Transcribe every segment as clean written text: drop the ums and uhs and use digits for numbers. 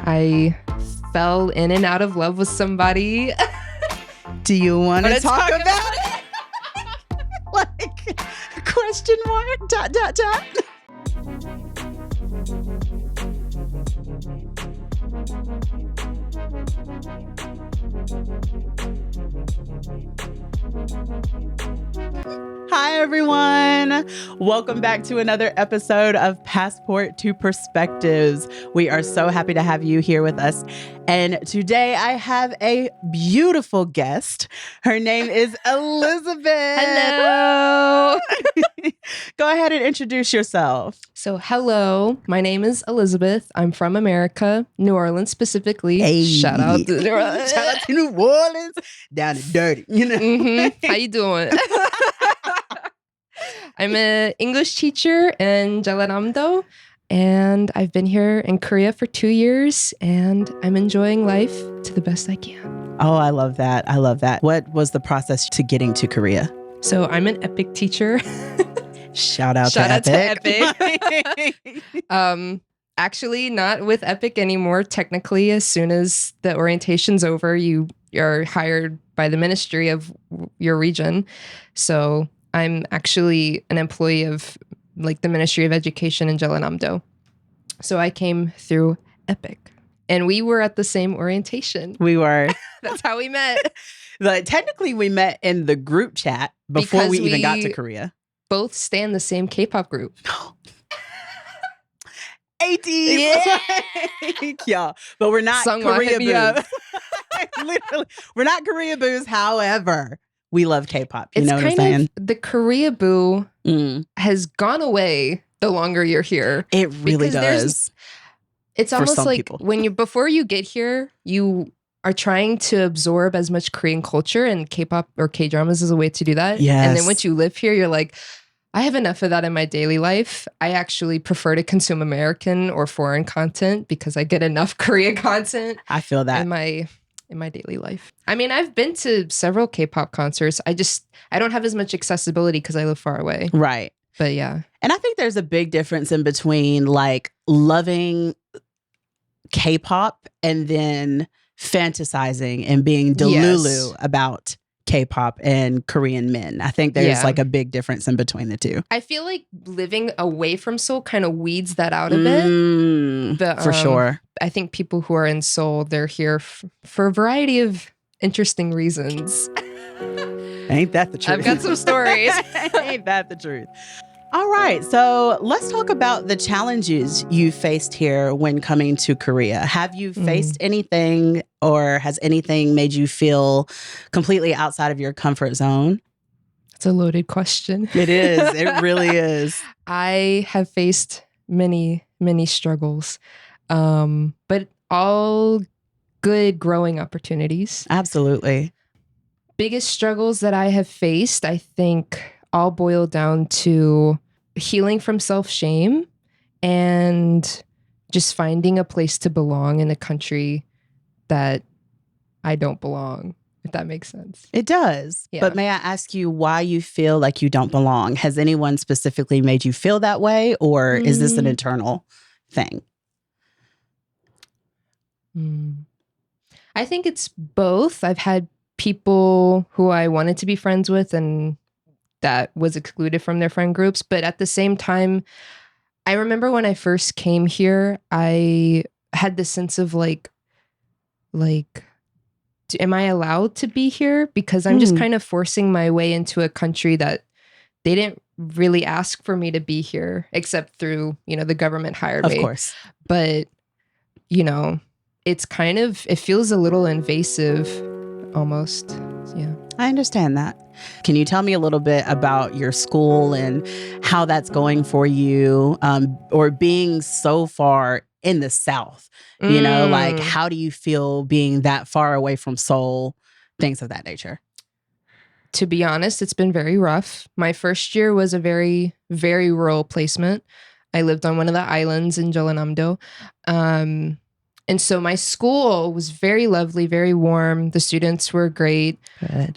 I fell in and out of love with somebody. Do you want to talk about it? Like, question mark, dot, dot, dot. Hi, everyone. Welcome back to another episode of Passport to Perspectives. We are so happy to have you here with us. And today I have a beautiful guest. Her name is Elizabeth. Hello. Go ahead and introduce yourself. So, hello. My name is Elizabeth. I'm from America, New Orleans specifically. Hey. Shout out to New Orleans. Shout out to New Orleans. Down and dirty, you know. How you doing? I'm an English teacher in Jeollanam-do, and I've been here in Korea for 2 years, and I'm enjoying life to the best I can. Oh, I love that. I love that. What was the process to getting to Korea? So I'm an EPIC teacher. Shout out to EPIC. Actually, not with EPIC anymore. Technically, as soon as the orientation's over, you are hired by the ministry of your region. So I'm actually an employee of like the Ministry of Education in Jeollanam-do. So I came through EPIC, and we were at the same orientation. We were. That's how we met. But technically, we met in the group chat before Because we even got to Korea. Both stay in the same K-pop group. 80s. Yeah. Y'all. But we're not Sungwon, Korea hit me up. boos. Literally. We're not Korea boos. However, we love K-pop. You It's know what I'm kind saying? of the Korea boo has gone away the longer you're here. It really Because does. It's For almost some like people. when you before you get here, you are trying to absorb as much Korean culture, and K-pop or K-dramas is a way to do that. Yes. And then once you live here, you're like, I have enough of that in my daily life. I actually prefer to consume American or foreign content because I get enough Korean content I feel that. in my daily life. I mean, I've been to several K-pop concerts. I don't have as much accessibility because I live far away. Right. But yeah. And I think there's a big difference in between like loving K-pop and then fantasizing and being delulu about K-pop and Korean men. I think there's like a big difference in between the two. I feel like living away from Seoul kind of weeds that out a bit. But, for sure. I think people who are in Seoul, they're here for a variety of interesting reasons. Ain't that the truth? I've got some stories. Ain't that the truth? All right. So let's talk about the challenges you faced here when coming to Korea. Have you faced anything, or has anything made you feel completely outside of your comfort zone? It's a loaded question. It is. It really is. I have faced many, many struggles, but all good growing opportunities. Absolutely. Biggest struggles that I have faced, I think, all boil down to healing from self-shame and just finding a place to belong in a country that I don't belong, if that makes sense. It does. Yeah. But may I ask you why you feel like you don't belong? Has anyone specifically made you feel that way, or is this an internal thing? I think it's both. I've had people who I wanted to be friends with and that was excluded from their friend groups. But at the same time, I remember when I first came here, I had this sense of like, am I allowed to be here? Because I'm just kind of forcing my way into a country that they didn't really ask for me to be here, except through, the government hired me. Of course. But, it's kind of, it feels a little invasive almost. Yeah. I understand that. Can you tell me a little bit about your school and how that's going for you, or being so far in the South? You know, like, how do you feel being that far away from Seoul? Things of that nature. To be honest, it's been very rough. My first year was a very, very rural placement. I lived on one of the islands in Jeollanam-do. And so my school was very lovely, very warm. The students were great. Good.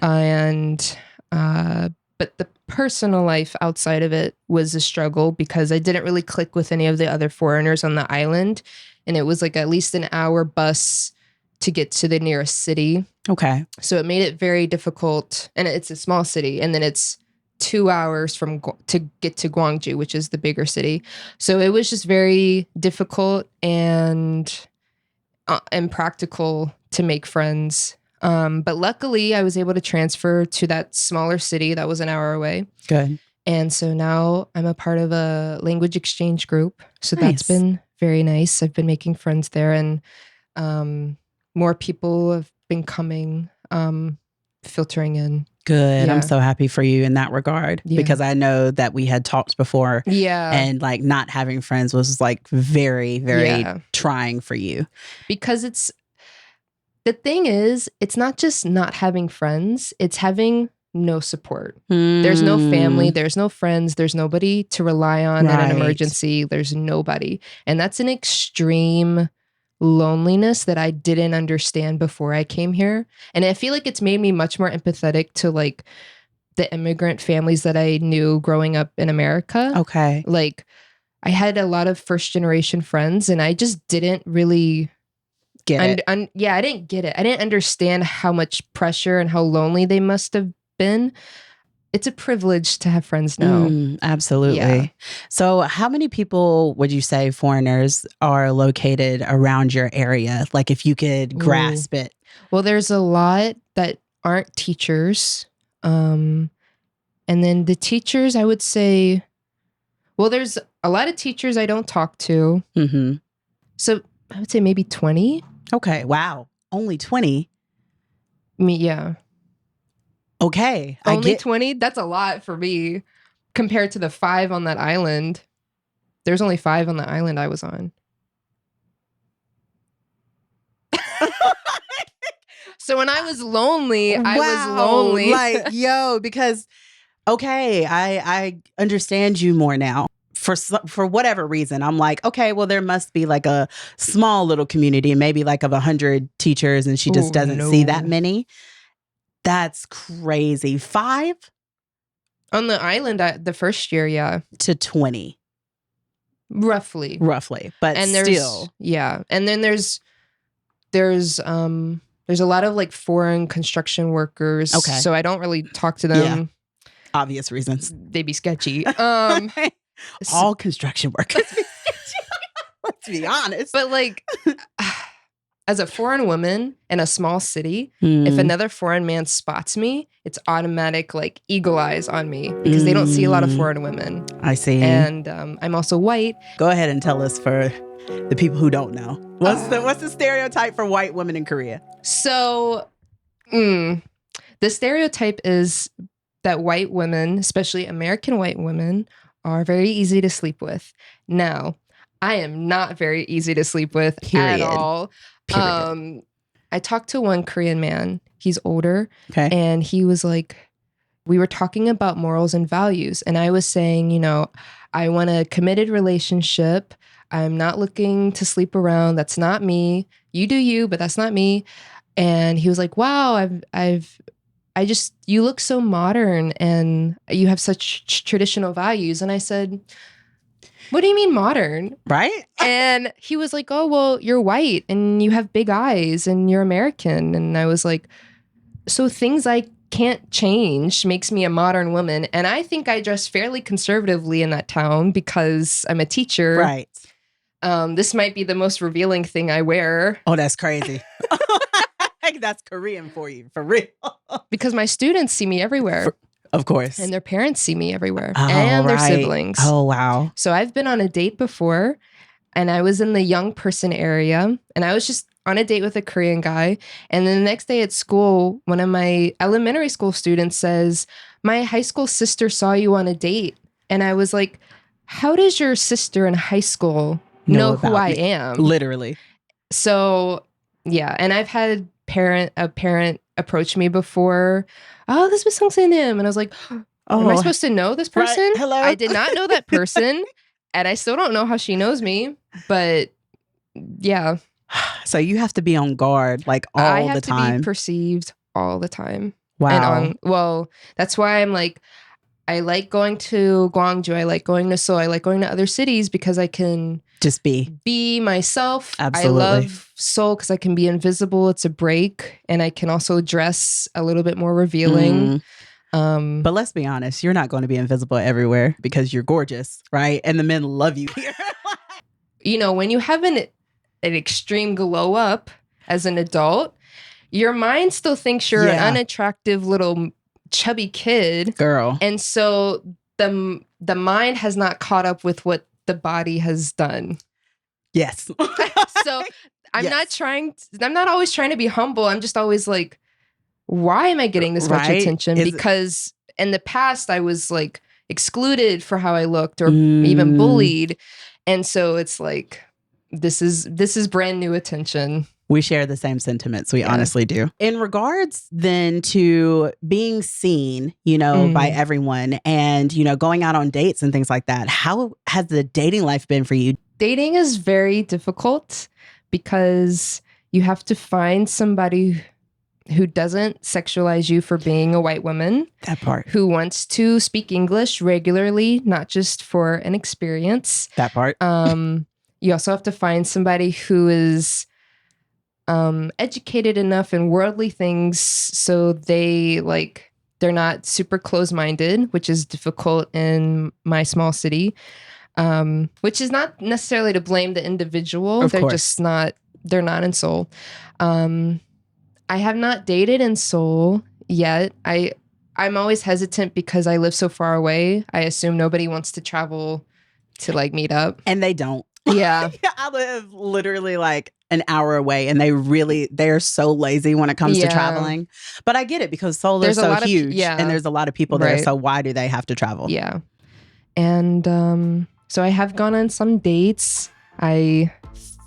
But the personal life outside of it was a struggle because I didn't really click with any of the other foreigners on the island. and it was like at least an hour bus to get to the nearest city. Okay. So it made it very difficult, and it's a small city, and then it's 2 hours to get to Gwangju, which is the bigger city. So it was just very difficult and impractical to make friends. But luckily, I was able to transfer to that smaller city that was an hour away. Good. And so now I'm a part of a language exchange group. So Nice. that's been very nice. I've been making friends there, and more people have been coming, filtering in. Good. Yeah. I'm so happy for you in that regard, because I know that we had talked before. Yeah. And like not having friends was like very, very trying for you. Because the thing is, it's not just not having friends, it's having no support. There's no family, there's no friends, there's nobody to rely on in an emergency. There's nobody. And that's an extreme loneliness that I didn't understand before I came here. And I feel like it's made me much more empathetic to like the immigrant families that I knew growing up in America. Okay. Like I had a lot of first generation friends, and I just didn't really get it. I didn't get it. I didn't understand how much pressure and how lonely they must have been. It's a privilege to have friends now. Absolutely. Yeah. So how many people would you say, foreigners, are located around your area? Like if you could grasp it. Well, there's a lot that aren't teachers. And then the teachers, I would say, well, there's a lot of teachers I don't talk to. Mm-hmm. So I would say maybe 20. Okay. Wow. Only 20? Yeah. Okay. Only 20? That's a lot for me compared to the 5 on that island. There's only 5 on the island I was on. So when I was lonely, I was lonely. Like, yo, because, okay, I understand you more now. For whatever reason, I'm like, okay, well, there must be like a small little community, maybe like of 100 teachers, and she just doesn't see that many. That's crazy. 5? On the island the first year, yeah. To 20. Roughly. But and still. Yeah. And then there's a lot of like foreign construction workers. Okay. So I don't really talk to them. Yeah. Obvious reasons. They'd be sketchy. All construction workers. Let's be honest. But like, as a foreign woman in a small city, if another foreign man spots me, it's automatic like eagle eyes on me, because they don't see a lot of foreign women. I see. And I'm also white. Go ahead and tell us, for the people who don't know, what's the stereotype for white women in Korea? So the stereotype is that white women, especially American white women, are very easy to sleep with. Now, I am not very easy to sleep with at all. Period. I talked to one Korean man. He's older. Okay. And he was like, we were talking about morals and values. And I was saying, you know, I want a committed relationship. I'm not looking to sleep around. That's not me. You do you, but that's not me. And he was like, wow, you look so modern and you have such traditional values. And I said, what do you mean modern? Right? And he was like, oh, well, you're white and you have big eyes and you're American. And I was like, so things I can't change makes me a modern woman. And I think I dress fairly conservatively in that town because I'm a teacher. Right. This might be the most revealing thing I wear. Oh, that's crazy. That's Korean for you, for real. Because my students see me everywhere. Of course. And their parents see me everywhere. And their siblings. Oh, wow. So I've been on a date before, and I was in the young person area, and I was just on a date with a Korean guy. And then the next day at school, one of my elementary school students says, my high school sister saw you on a date. And I was like, how does your sister in high school know who I am? Literally. So, yeah. And I've had a parent approach me before. Oh, this was Sung-Sin Im. And I was like, am I supposed to know this person? Right. Hello? I did not know that person. And I still don't know how she knows me. But yeah. So you have to be on guard like all the time. I have to be perceived all the time. Wow. Well, that's why I'm like, I like going to Gwangju. I like going to Seoul. I like going to other cities because I can just be myself. Absolutely. I love Seoul because I can be invisible. It's a break. And I can also dress a little bit more revealing. But let's be honest, you're not going to be invisible everywhere because you're gorgeous, right? And the men love you here. You know, when you have an extreme glow up as an adult, your mind still thinks you're an unattractive little chubby kid, girl. And so the mind has not caught up with what the body has done. Yes. So I'm not always trying to be humble. I'm just always like, why am I getting this much attention? Because in the past I was like excluded for how I looked or even bullied. And so it's like, this is brand new attention. We share the same sentiments. We honestly do. In regards then to being seen, you know, by everyone and, you know, going out on dates and things like that, how has the dating life been for you? Dating is very difficult because you have to find somebody who doesn't sexualize you for being a white woman. That part. Who wants to speak English regularly, not just for an experience. That part. You also have to find somebody who is educated enough in worldly things so they're not super close-minded, which is difficult in my small city, which is not necessarily to blame the individual. They're not in Seoul. I have not dated in Seoul yet. I'm always hesitant because I live so far away. I assume nobody wants to travel to like meet up. And they don't. Yeah. I live literally like an hour away and they're so lazy when it comes to traveling. But I get it because Seoul is so huge and there's a lot of people there. So why do they have to travel? Yeah. And so I have gone on some dates. I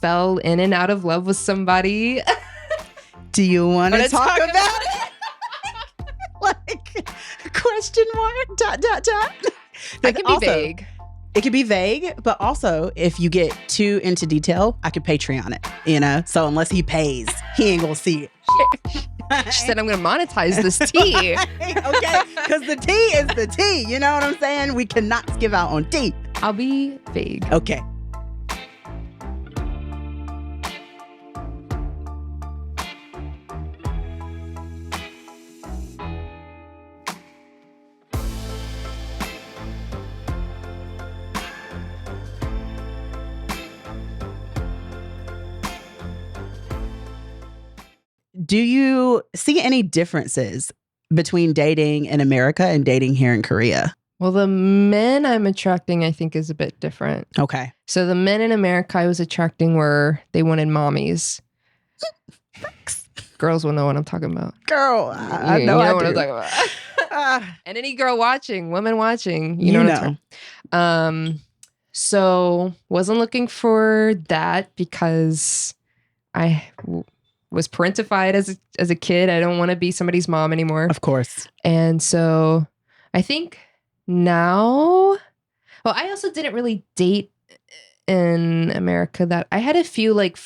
fell in and out of love with somebody. Do you want to talk about it? Like, question mark, ... I can be vague. It could be vague, but also if you get too into detail, I could Patreon it, you know? So unless he pays, he ain't gonna see it. She said I'm gonna monetize this tea. Okay, because the tea is the tea, you know what I'm saying? We cannot give out on tea. I'll be vague. Okay. Do you see any differences between dating in America and dating here in Korea? Well, the men I'm attracting, I think, is a bit different. Okay. So the men in America I was attracting they wanted mommies. Girls will know what I'm talking about. Girl, I know what I'm talking about. And any girl watching, women watching, you know what I'm talking. So wasn't looking for that because I was parentified as a kid. I don't want to be somebody's mom anymore. Of course. And so I think now, well, I also didn't really date in America that I had a few like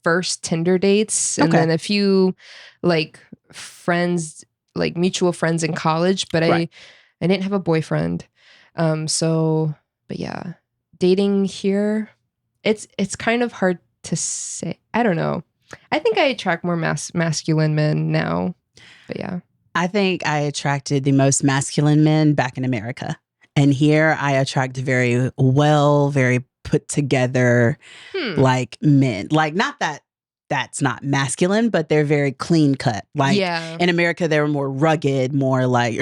first Tinder dates and then a few like friends, like mutual friends in college, but I didn't have a boyfriend. But yeah, dating here, it's kind of hard to say. I don't know. I think I attract more masculine men now, but yeah. I think I attracted the most masculine men back in America. And here I attract very put together, like men. Like, not that that's not masculine, but they're very clean cut. Like in America, they were more rugged, more like...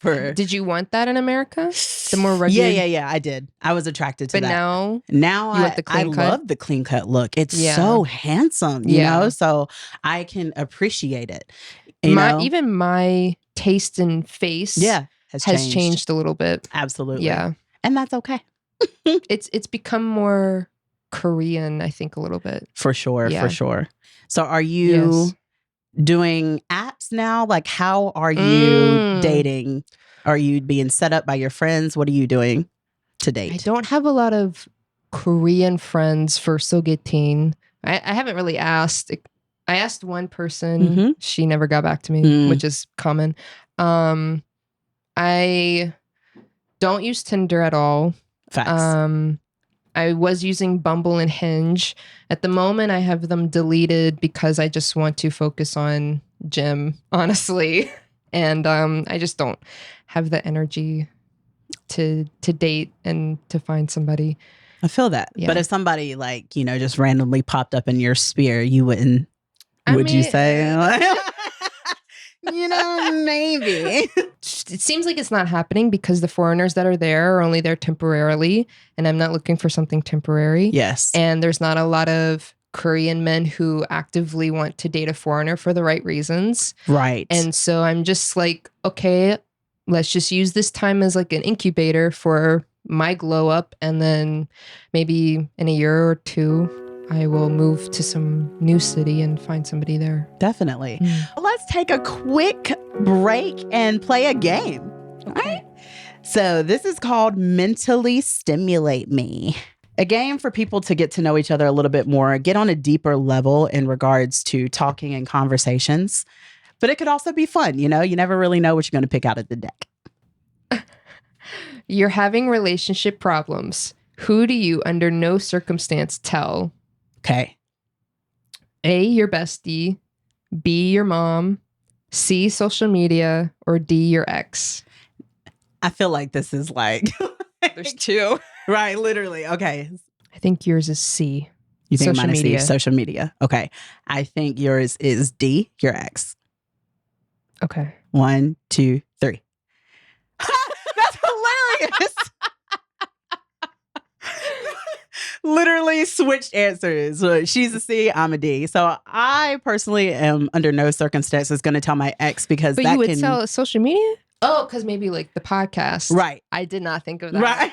Did you want that in America? The more rugged? Yeah, I did. I was attracted to that. But now I love the clean cut look. It's so handsome, you know? So I can appreciate it. Even my taste in face has changed a little bit. Absolutely. Yeah. And that's okay. It's become more Korean, I think, a little bit. For sure. So are you... doing apps now? Like, how are you dating? Are you being set up by your friends? What are you doing to date? I don't have a lot of Korean friends for sogeting. I haven't really asked. I asked one person. She never got back to me, which is common. I'm I don't use Tinder at all. Facts. I was using Bumble and Hinge. At the moment, I have them deleted because I just want to focus on gym, honestly. And I just don't have the energy to date and to find somebody. I feel that. Yeah. But if somebody like, just randomly popped up in your sphere, you wouldn't, you say? Maybe. It seems like it's not happening because the foreigners that are there are only there temporarily, and I'm not looking for something temporary. Yes. And there's not a lot of Korean men who actively want to date a foreigner for the right reasons. Right. And so I'm just like, okay, let's just use this time as like an incubator for my glow up. And then maybe in a year or two, I will move to some new city and find somebody there. Definitely. Let's take a quick break and play a game. Okay. Right? So this is called Mentally Stimulate Me. A game for people to get to know each other a little bit more, get on a deeper level in regards to talking and conversations. But it could also be fun, You never really know what you're going to pick out of the deck. You're having relationship problems. Who do you, under no circumstance, tell? Okay. A, your bestie. B, your mom. C, social media. Or D, your ex. I feel like this is like... There's two. Right, literally. Okay. I think yours is C. You think Social mine is C, media. social media. Okay. I think yours is D, your ex. Okay. 1, 2, 3. That's hilarious. Literally switched answers. She's a C, I'm a D. So I personally am under no circumstances going to tell my ex because but that you would can... tell social media? Oh, because maybe like the podcast. Right. I did not think of that. Right.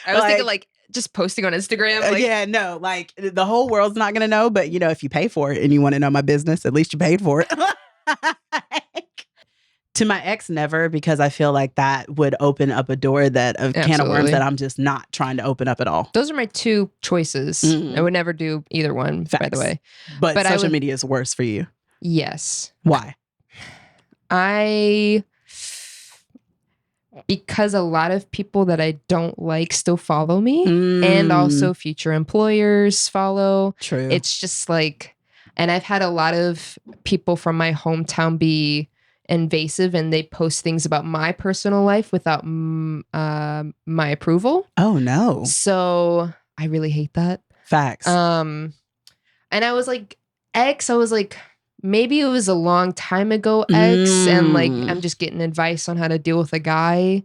I was thinking like just posting on Instagram. Like, yeah, no, like the whole world's not going to know. But, if you pay for it and you want to know my business, at least you paid for it. To my ex, never, because I feel like that would open up a door that a can of worms that I'm just not trying to open up at all. Those are my two choices. Mhm. I would never do either one, by the way. But But social media is worse for you. Yes. Why? Because a lot of people that I don't like still follow me, and also future employers follow. True. It's just like, and I've had a lot of people from my hometown be invasive, and they post things about my personal life without my approval. Oh no. So I really hate that. Facts. And I was like, maybe it was a long time ago, ex, and like I'm just getting advice on how to deal with a guy.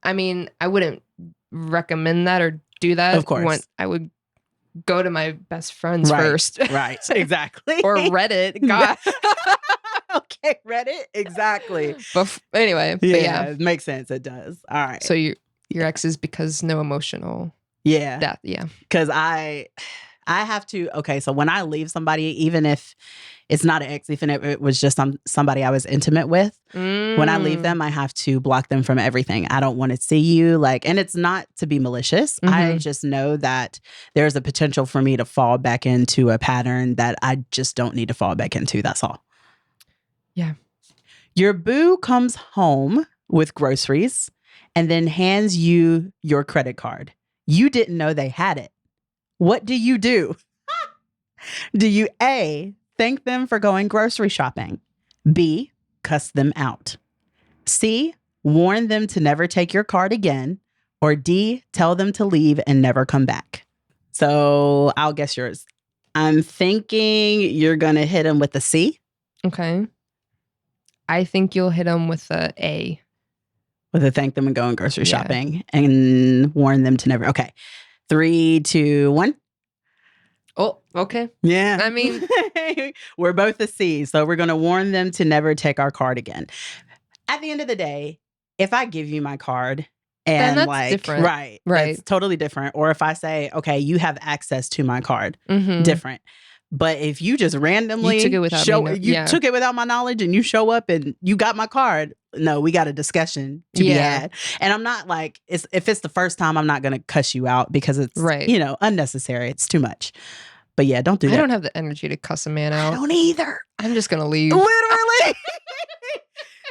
I mean, I wouldn't recommend that or do that. Of course. I would go to my best friends first. Right. Exactly. Or Reddit. God. Okay, Reddit. Exactly. Anyway. Yeah, But yeah. it makes sense. It does. All right. So your ex is because no emotional. Yeah. That, yeah. Because I have to, okay, so when I leave somebody, even if it's not an ex, even if it was just somebody I was intimate with, when I leave them, I have to block them from everything. I don't want to see you. And it's not to be malicious. I just know that there's a potential for me to fall back into a pattern that I just don't need to fall back into. That's all. Yeah. Your boo comes home with groceries and then hands you your credit card. You didn't know they had it. What do you do? Do you A, thank them for going grocery shopping? B, cuss them out? C, warn them to never take your card again? Or D, tell them to leave and never come back? So I'll guess yours. I'm thinking you're going to hit them with a C. Okay. I think you'll hit them with a A. With a thank them and going grocery shopping and warn them to never. Okay. 3, 2, 1. Oh, okay. Yeah. I mean, we're both a C, so we're going to warn them to never take our card again. At the end of the day, if I give you my card and then that's like, different. right, Right. it's totally different. Or if I say, okay, you have access to my card, different. But if you just randomly you took it without took it without my knowledge and you show up and you got my card, no, we got a discussion to be had. And I'm not like, if it's the first time, I'm not going to cuss you out because it's, unnecessary. It's too much. But yeah, don't do that. I don't have the energy to cuss a man out. I don't either. I'm just going to leave. Literally.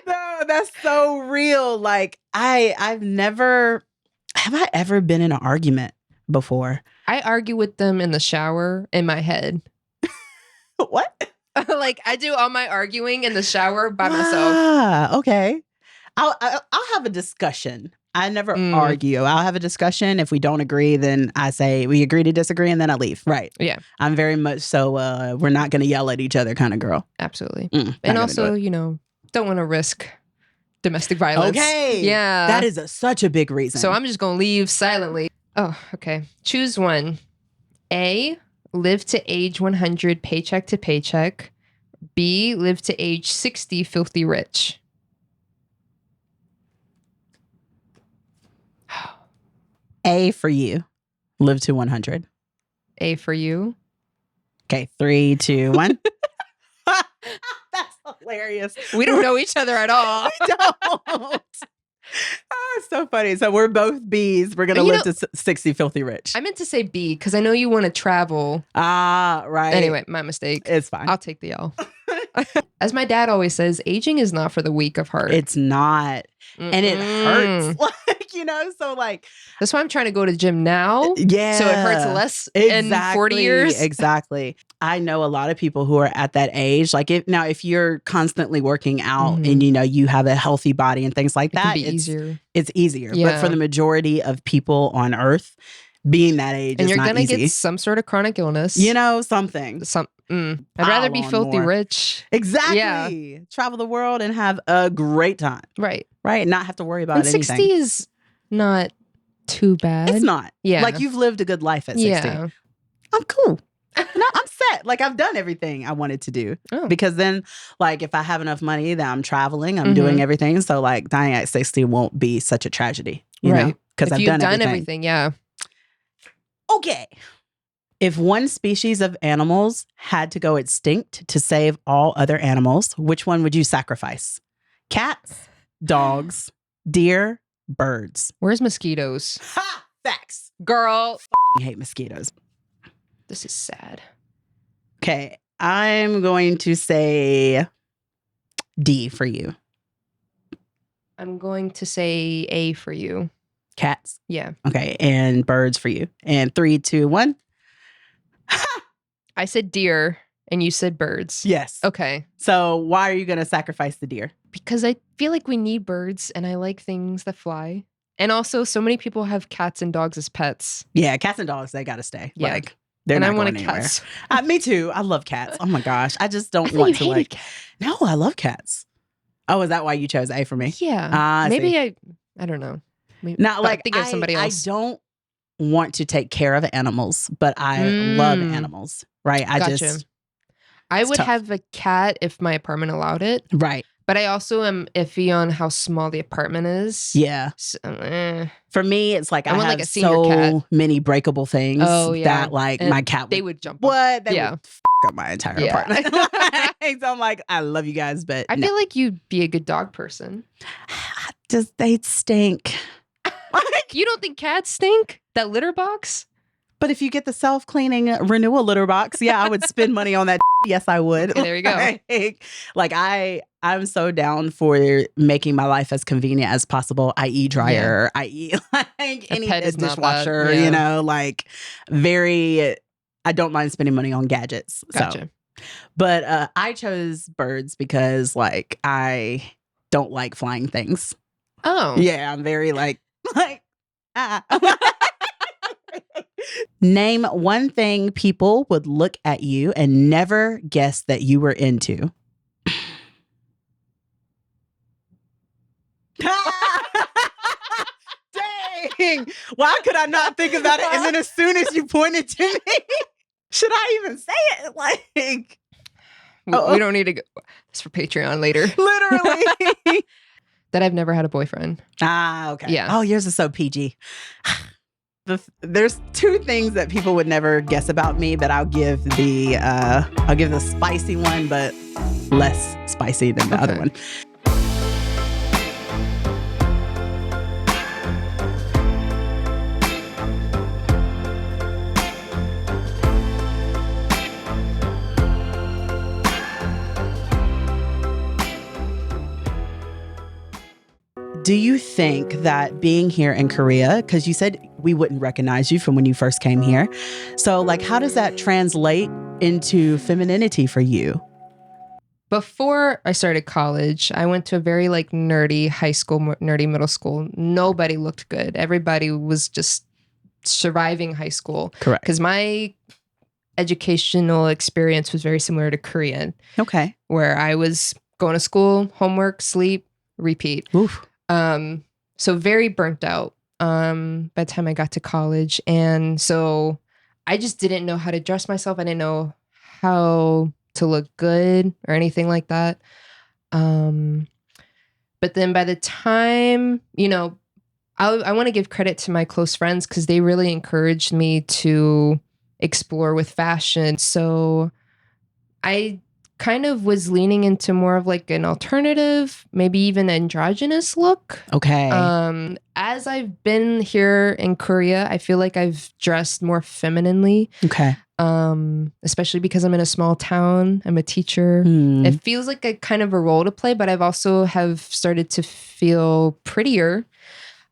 No, No, that's so real. Like Have I ever been in an argument before? I argue with them in the shower in my head. What? Like I do all my arguing in the shower by myself. Ah, okay. I'll have a discussion. I never argue. I'll have a discussion. If we don't agree, then I say we agree to disagree, and then I leave. Right. Yeah. I'm very much so we're not going to yell at each other kind of girl. Absolutely. And also, don't want to risk domestic violence. Okay. Yeah. That is such a big reason. So I'm just going to leave silently. Oh, okay. Choose one. A, live to age 100 paycheck to paycheck. B, live to age 60 filthy rich. A for you. Live to 100. A for you. Okay, 3, 2, 1. That's hilarious. We don't know each other at all. We don't. Oh, it's so funny. So we're both B's. We're going to live to 60 filthy rich. I meant to say B because I know you want to travel. Ah, right. Anyway, my mistake. It's fine. I'll take the L. As my dad always says, aging is not for the weak of heart. It's not. And it hurts. So that's why I'm trying to go to the gym now. Yeah. So it hurts less in 40 years. Exactly. I know a lot of people who are at that age. Like if you're constantly working out and you have a healthy body and things like that, it's easier. Yeah. But for the majority of people on earth, being that age and is you're not gonna easy. get some sort of chronic illness. Something. I'd rather be filthy rich. Exactly. Yeah. Travel the world and have a great time. Right. Not have to worry about and anything. 60 is not too bad. It's not. Yeah. Like you've lived a good life at 60. Yeah. I'm cool. No, I'm set. Like I've done everything I wanted to do. Oh. Because then if I have enough money, then I'm traveling, I'm doing everything. So dying at 60 won't be such a tragedy, you know? Because I've done everything. Yeah. Okay. If one species of animals had to go extinct to save all other animals, which one would you sacrifice? Cats, dogs, deer, birds. Where's mosquitoes? Ha! Facts. Girl. I hate mosquitoes. This is sad. Okay. I'm going to say D for you. I'm going to say A for you. Cats? Yeah. Okay. And birds for you. And 3, 2, 1. I said deer and you said birds. Yes. Okay. So why are you going to sacrifice the deer? Because I feel like we need birds and I like things that fly. And also, so many people have cats and dogs as pets. Yeah, cats and dogs, they got to stay. Yeah. They're not I want going a anywhere. cat. Me too. I love cats. Oh my gosh. I just don't I want you to hated cats. No, I love cats. Oh, is that why you chose A for me? Yeah. Maybe see. I don't know. Maybe, Not like think of somebody else. I don't want to take care of animals, but I love animals. Right. Gotcha. I would have a cat if my apartment allowed it. Right. But I also am iffy on how small the apartment is. Yeah. So, For me, it's like I want, have like, a senior so cat. many breakable things that And my cat would. They would jump. What? They Yeah. would up my entire apartment. So I'm like, I love you guys, but I feel like you'd be a good dog person. They'd stink. You don't think cats stink? That litter box? But if you get the self-cleaning renewal litter box, yeah, I would spend money on that. Yes, I would. Okay, there you go. I'm so down for making my life as convenient as possible, i.e. dryer, i.e. any pet is not dishwasher, that, yeah. I don't mind spending money on gadgets. Gotcha. So. But I chose birds because I don't like flying things. Oh. Yeah, I'm very Name one thing people would look at you and never guess that you were into. Dang! Why could I not think about it? And then as soon as you pointed to me, should I even say it? We don't need to go. That's for Patreon later. Literally. That I've never had a boyfriend. Ah, okay. Yeah. Oh, yours is so PG. There's 2 things that people would never guess about me, but I'll give the spicy one, but less spicy than the other one. Do you think that being here in Korea, because you said we wouldn't recognize you from when you first came here. So like, how does that translate into femininity for you? Before I started college, I went to a very like nerdy high school, nerdy middle school. Nobody looked good. Everybody was just surviving high school. Correct. Because my educational experience was very similar to Korean. Okay. Where I was going to school, homework, sleep, repeat. Oof. So very burnt out by the time I got to college. And so I just didn't know how to dress myself. I didn't know how to look good or anything like that. But then by the time, you know, I want to give credit to my close friends because they really encouraged me to explore with fashion. So I kind of was leaning into more of like an alternative, maybe even androgynous look. Okay. As I've been here in Korea, I feel like I've dressed more femininely. Okay. Especially because I'm in a small town. I'm a teacher. It feels like a kind of a role to play, but I've also have started to feel prettier.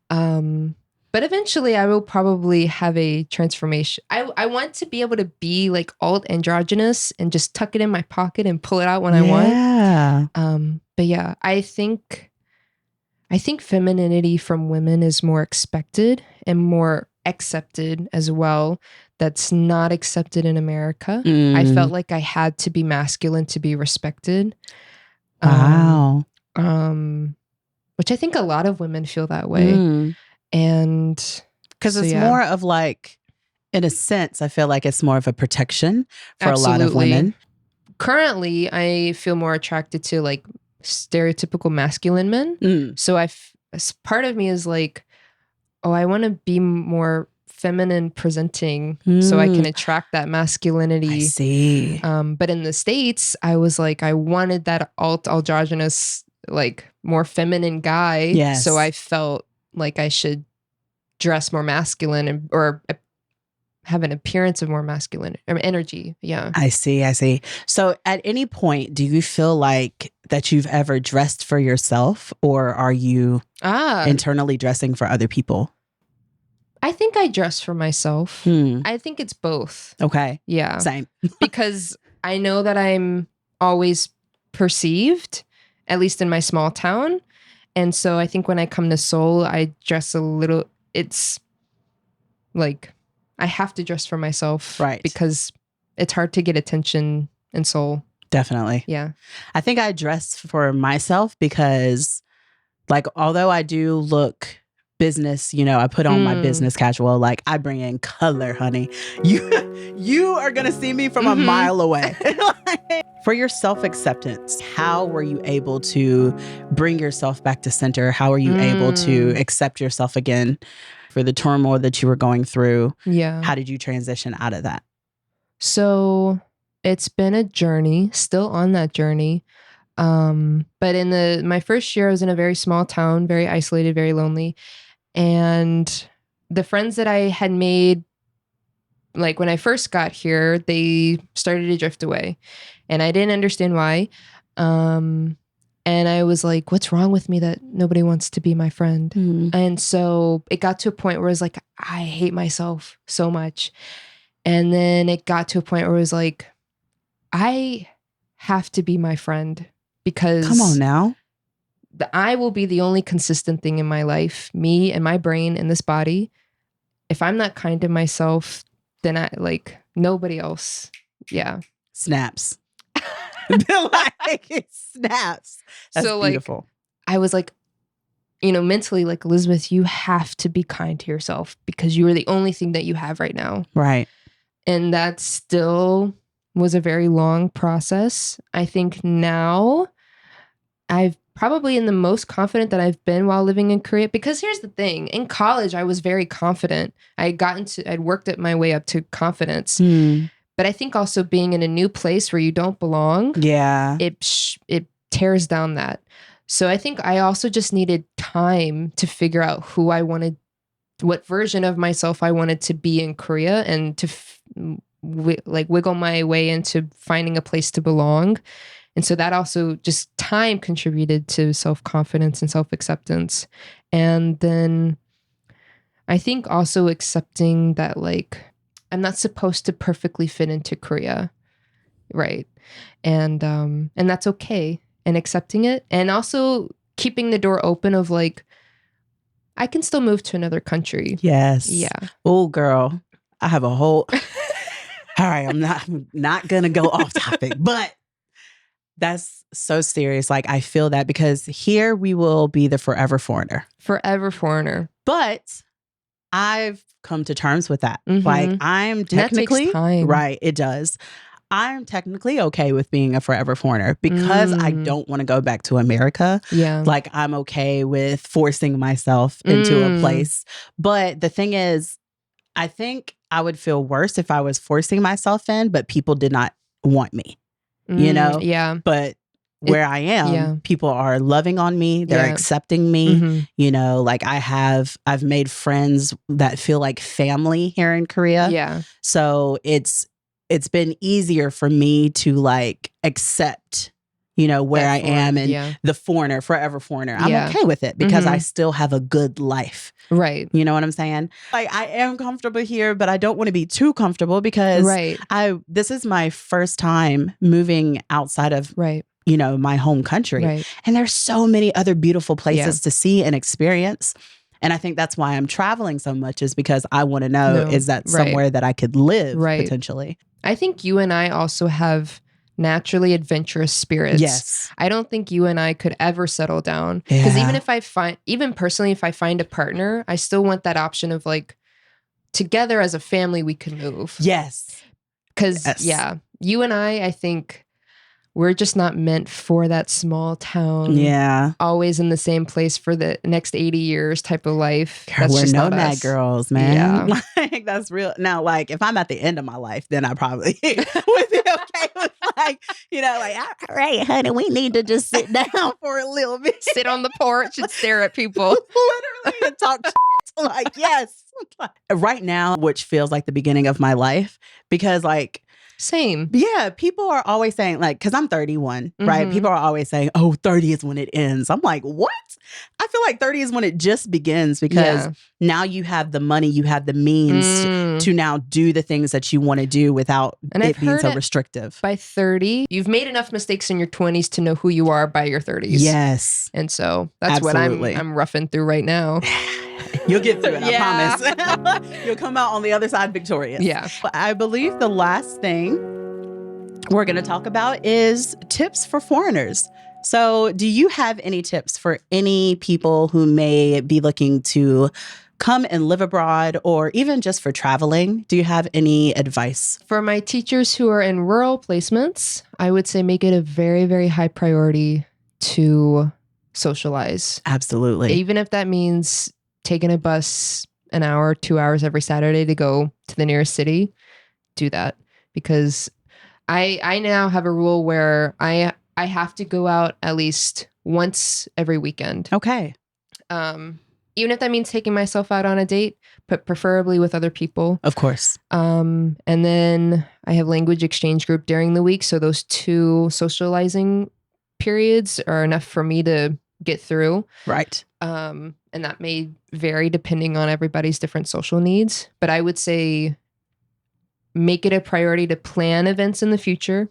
But eventually I will probably have a transformation. I want to be able to be like alt androgynous and just tuck it in my pocket and pull it out when I want. But yeah, I think femininity from women is more expected and more accepted as well. That's not accepted in America. I felt like I had to be masculine to be respected. Wow. Which I think a lot of women feel that way. And because it's more of like, in a sense, I feel like it's more of a protection for a lot of women. Currently, I feel more attracted to like stereotypical masculine men. So part of me is like, oh, I want to be more feminine presenting so I can attract that masculinity. I see. But in the States, I was like, I wanted that androgynous, like more feminine guy. Yes. So I felt like I should dress more masculine or have an appearance of more masculine energy. Yeah. I see. So at any point, do you feel like that you've ever dressed for yourself, or are you internally dressing for other people? I think I dress for myself. I think it's both. Okay. Yeah. Same. Because I know that I'm always perceived, at least in my small town. And so I think when I come to Seoul, I dress a little, it's like, I have to dress for myself. Right. Because it's hard to get attention in Seoul. Definitely. Yeah. I think I dress for myself because, like, although I do look business, you know, I put on my business casual, like I bring in color, honey. You are going to see me from a mile away. For your self-acceptance, how were you able to bring yourself back to center? How are you able to accept yourself again for the turmoil that you were going through? Yeah. How did you transition out of that? So it's been a journey, still on that journey. But in my first year, I was in a very small town, very isolated, very lonely. And the friends that I had made, like when I first got here, they started to drift away. And I didn't understand why. And I was like, what's wrong with me that nobody wants to be my friend? And so it got to a point where it was like, I hate myself so much. And then it got to a point where it was like, I have to be my friend because come on now. I will be the only consistent thing in my life, me and my brain and this body. If I'm not kind to myself, then I like nobody else. Yeah. Snaps. Like it snaps. That's so beautiful. Like, I was like, you know, mentally like, Elizabeth, you have to be kind to yourself because you are the only thing that you have right now. Right. And that still was a very long process. I think now I've probably in the most confident that I've been while living in Korea. Because here's the thing. In college, I was very confident. I'd worked at my way up to confidence. But I think also being in a new place where you don't belong, it tears down that. So I think I also just needed time to figure out who I wanted, what version of myself I wanted to be in Korea, and to wiggle my way into finding a place to belong. And so that also just time contributed to self-confidence and self-acceptance. And then I think also accepting that like I'm not supposed to perfectly fit into Korea, right? And that's okay, and accepting it, and also keeping the door open of like I can still move to another country. Yes. Yeah. Oh, girl, I have a whole. All right, I'm not gonna go off topic, but that's so serious. Like I feel that because here we will be the forever foreigner. Forever foreigner. But I've come to terms with that. Mhm. Like I'm technically that takes time. right. It does. I'm technically okay with being a forever foreigner because I don't want to go back to America. Yeah. Like I'm okay with forcing myself into a place. But the thing is, I think I would feel worse if I was forcing myself in, but people did not want me, you know? Yeah. But where I am, people are loving on me. They're accepting me. You know, like I've made friends that feel like family here in Korea. Yeah. So it's been easier for me to like accept, you know, where I am and the foreigner, forever foreigner. I'm okay with it because I still have a good life. Right. You know what I'm saying? Like I am comfortable here, but I don't want to be too comfortable because this is my first time moving outside of you know, my home country. And there's so many other beautiful places to see and experience. And I think that's why I'm traveling so much is because I want to know, is that somewhere that I could live potentially? I think you and I also have naturally adventurous spirits. Yes. I don't think you and I could ever settle down. Because even personally, if I find a partner, I still want that option of like, together as a family, we could move. Yes. Because you and I think we're just not meant for that small town. Yeah. Always in the same place for the next 80 years type of life. Girl, we're nomad girls, man. Yeah. Like that's real. Now, like if I'm at the end of my life, then I probably would be okay with like, you know, like, all right, honey, we need to just sit down for a little bit. Sit on the porch and stare at people. Literally and talk like, yes. Right now, which feels like the beginning of my life because like, same. Yeah. People are always saying like, cause I'm 31, right? People are always saying, oh, 30 is when it ends. I'm like, what? I feel like 30 is when it just begins because now you have the money, you have the means to now do the things that you want to do without it being so restrictive. By 30, you've made enough mistakes in your 20s to know who you are by your 30s. Yes. And so that's what I'm roughing through right now. You'll get through it, I promise. You'll come out on the other side victorious. Yeah. I believe the last thing we're going to talk about is tips for foreigners. So do you have any tips for any people who may be looking to come and live abroad or even just for traveling? Do you have any advice? For my teachers who are in rural placements, I would say make it a very, very high priority to socialize. Absolutely. Even if that means taking a bus an hour, 2 hours every Saturday to go to the nearest city, do that. Because I now have a rule where I have to go out at least once every weekend. Okay. Even if that means taking myself out on a date, but preferably with other people. Of course. And then I have language exchange group during the week. So those 2 socializing periods are enough for me to get through. Right. And that may vary depending on everybody's different social needs. But I would say make it a priority to plan events in the future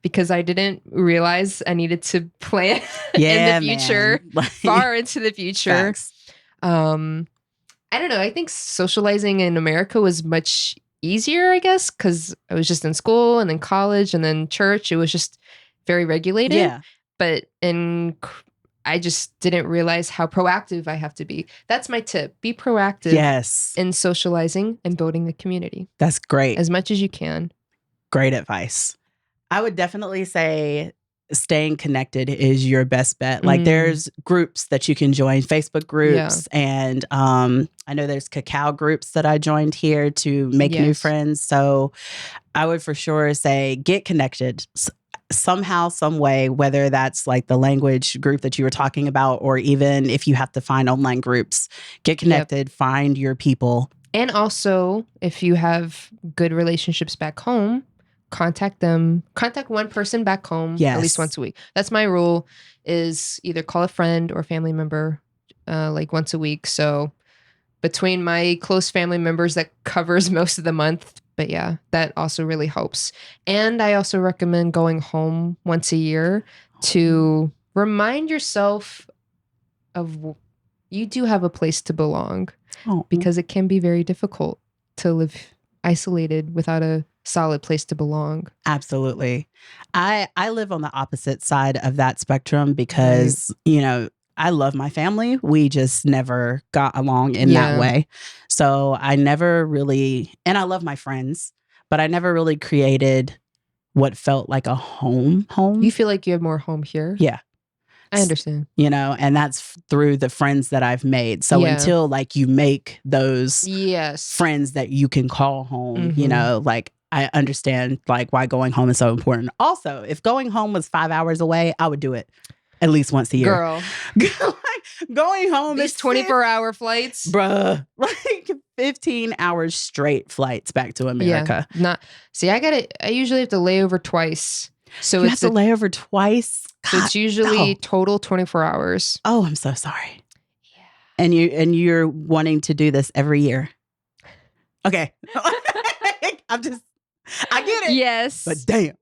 because I didn't realize I needed to plan in the future, far into the future. I don't know. I think socializing in America was much easier, I guess, because I was just in school and then college and then church. It was just very regulated. Yeah. But I just didn't realize how proactive I have to be. That's my tip. Be proactive in socializing and building a community. That's great. As much as you can. Great advice. I would definitely say staying connected is your best bet. Like there's groups that you can join, Facebook groups. And I know there's cacao groups that I joined here to make new friends. So I would for sure say get connected. Somehow, some way, whether that's like the language group that you were talking about, or even if you have to find online groups, get connected, find your people. And also, if you have good relationships back home, contact them. Contact one person back home at least once a week. That's my rule, is either call a friend or family member like once a week. So between my close family members, that covers most of the month. But yeah, that also really helps. And I also recommend going home once a year to remind yourself of you do have a place to belong, because it can be very difficult to live isolated without a solid place to belong. Absolutely. I live on the opposite side of that spectrum because, you know, I love my family. We just never got along in that way. So I never really, and I love my friends, but I never really created what felt like a home. You feel like you have more home here? Yeah. I understand. You know, and that's through the friends that I've made. So until like you make those friends that you can call home, you know, like I understand like why going home is so important. Also, if going home was 5 hours away, I would do it at least once a year. Girl. Going home these 24-hour flights. Bruh. Like 15 hours straight flights back to America. Yeah. I usually have to lay over twice. So you have to lay over twice? So it's usually total 24 hours. Oh, I'm so sorry. Yeah. And you're wanting to do this every year. Okay. I get it. Yes. But damn.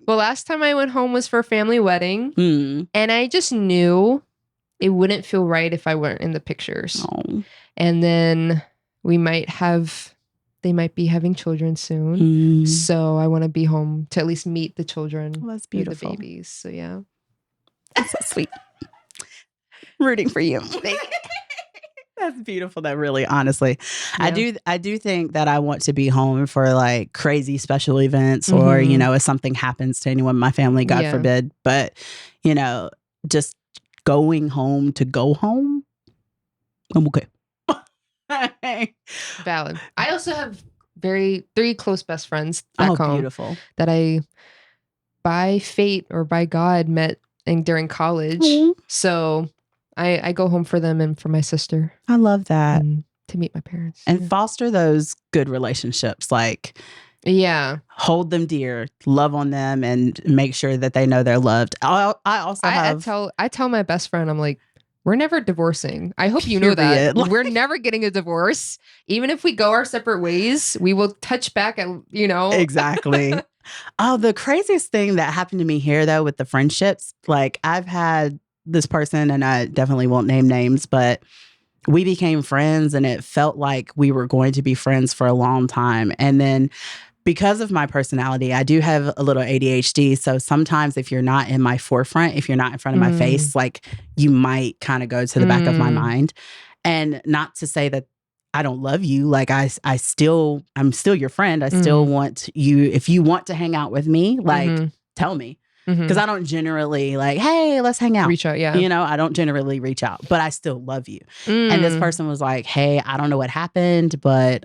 Well, last time I went home was for a family wedding. And I just knew it wouldn't feel right if I weren't in the pictures. Oh. And then they might be having children soon. So I want to be home to at least meet the children. Well, that's beautiful. The babies. So yeah. That's so sweet. Rooting for you. That's beautiful. That really, honestly, yeah. I do think that I want to be home for like crazy special events or, you know, if something happens to anyone in my family, God forbid. But, you know, just going home to go home, I'm okay. Valid. I also have 3 close best friends back home. Beautiful. That I, by fate or by God, met during college. So I go home for them and for my sister. I love that. And to meet my parents. And foster those good relationships. Like, hold them dear, love on them, and make sure that they know they're loved. I tell my best friend, I'm like, we're never divorcing. I hope you know that. We're never getting a divorce. Even if we go our separate ways, we will touch back at, you know. Exactly. Oh, the craziest thing that happened to me here, though, with the friendships, like I've had this person, and I definitely won't name names, but we became friends and it felt like we were going to be friends for a long time. And then because of my personality, I do have a little ADHD. So sometimes if you're not in my forefront, if you're not in front of my face, like you might kind of go to the back of my mind. And not to say that I don't love you. Like I'm still your friend. I still want you, if you want to hang out with me, like tell me. Because I don't generally like, hey, let's hang out. Reach out, yeah. You know, I don't generally reach out, but I still love you. And this person was like, hey, I don't know what happened, but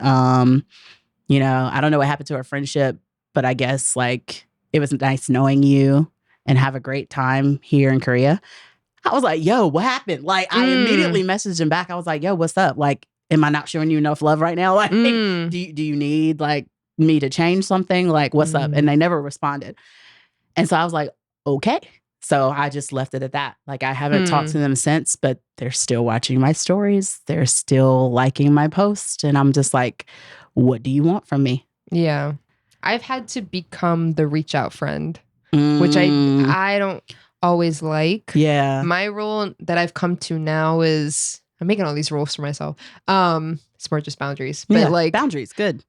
you know, I don't know what happened to our friendship, but I guess like it was nice knowing you and have a great time here in Korea. I was like, yo, what happened? Like I immediately messaged him back. I was like, yo, what's up? Like, am I not showing you enough love right now? Like, do you need like me to change something? Like, what's up? And they never responded. And so I was like, okay. So I just left it at that. Like I haven't talked to them since, but they're still watching my stories. They're still liking my posts. And I'm just like, what do you want from me? Yeah. I've had to become the reach out friend, which I don't always like. Yeah. My rule that I've come to now is, I'm making all these rules for myself. It's more just boundaries. But like boundaries, good.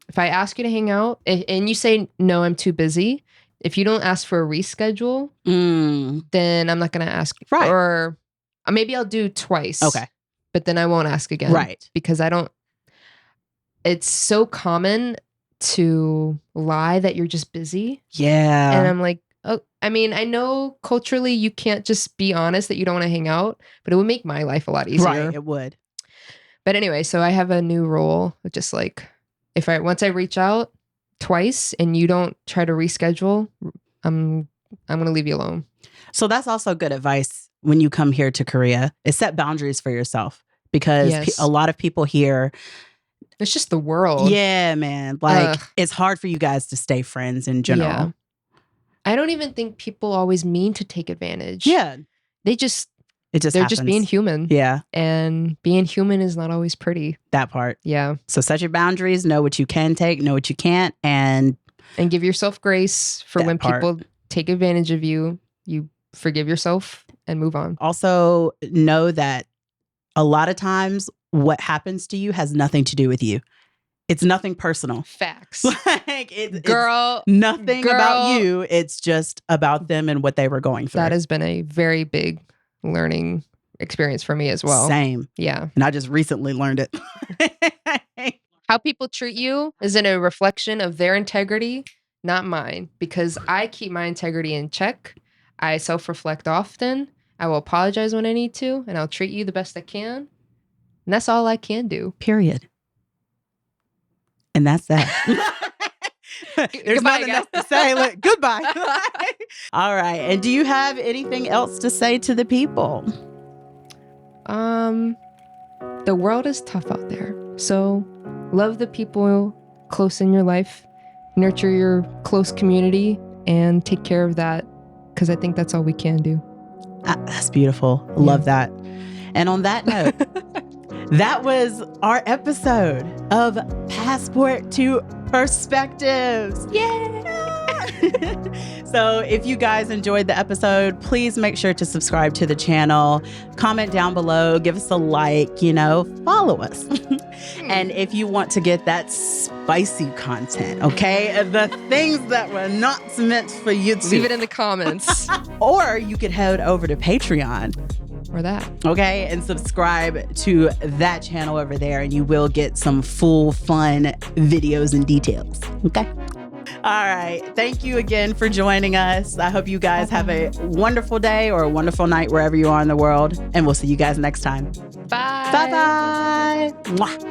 If I ask you to hang out and you say, no, I'm too busy. If you don't ask for a reschedule, then I'm not going to ask. Right. Or maybe I'll do twice. Okay. But then I won't ask again. Right. Because it's so common to lie that you're just busy. Yeah. And I'm like, oh, I mean, I know culturally you can't just be honest that you don't want to hang out, but it would make my life a lot easier. Right, it would. But anyway, so I have a new rule of just like, once I reach out twice and you don't try to reschedule, I'm going to leave you alone. So that's also good advice when you come here to Korea, is set boundaries for yourself, because a lot of people here It's just the world. Yeah, man. Like, it's hard for you guys to stay friends in general. Yeah. I don't even think people always mean to take advantage. Yeah. They're just happens. being human. Yeah. And being human is not always pretty. That part. Yeah. So set your boundaries, know what you can take, know what you can't, and give yourself grace for when people take advantage of you. You forgive yourself and move on. Also know that a lot of times what happens to you has nothing to do with you. It's nothing personal. Facts. Like it's nothing about you. It's just about them and what they were going through. That has been a very big learning experience for me as well. Same. Yeah. And I just recently learned it. How people treat you is a reflection of their integrity, not mine, because I keep my integrity in check. I self-reflect often. I will apologize when I need to, and I'll treat you the best I can. And that's all I can do. Period. And that's that. There's nothing else to say. Look, goodbye. All right. And do you have anything else to say to the people? The world is tough out there. So love the people close in your life, nurture your close community, and take care of that, because I think that's all we can do. That's beautiful. Love that. And on that note, that was our episode of Passport to Perspectives. Yay! So if you guys enjoyed the episode, please make sure to subscribe to the channel, comment down below, give us a like, follow us. And if you want to get that spicy content, okay, the things that were not meant for YouTube, leave it in the comments. Or you could head over to Patreon. Or that. Okay, and subscribe to that channel over there, and you will get some full fun videos and details. Okay. All right. Thank you again for joining us. I hope you guys have a wonderful day or a wonderful night wherever you are in the world. And we'll see you guys next time. Bye. Bye-bye. Mwah.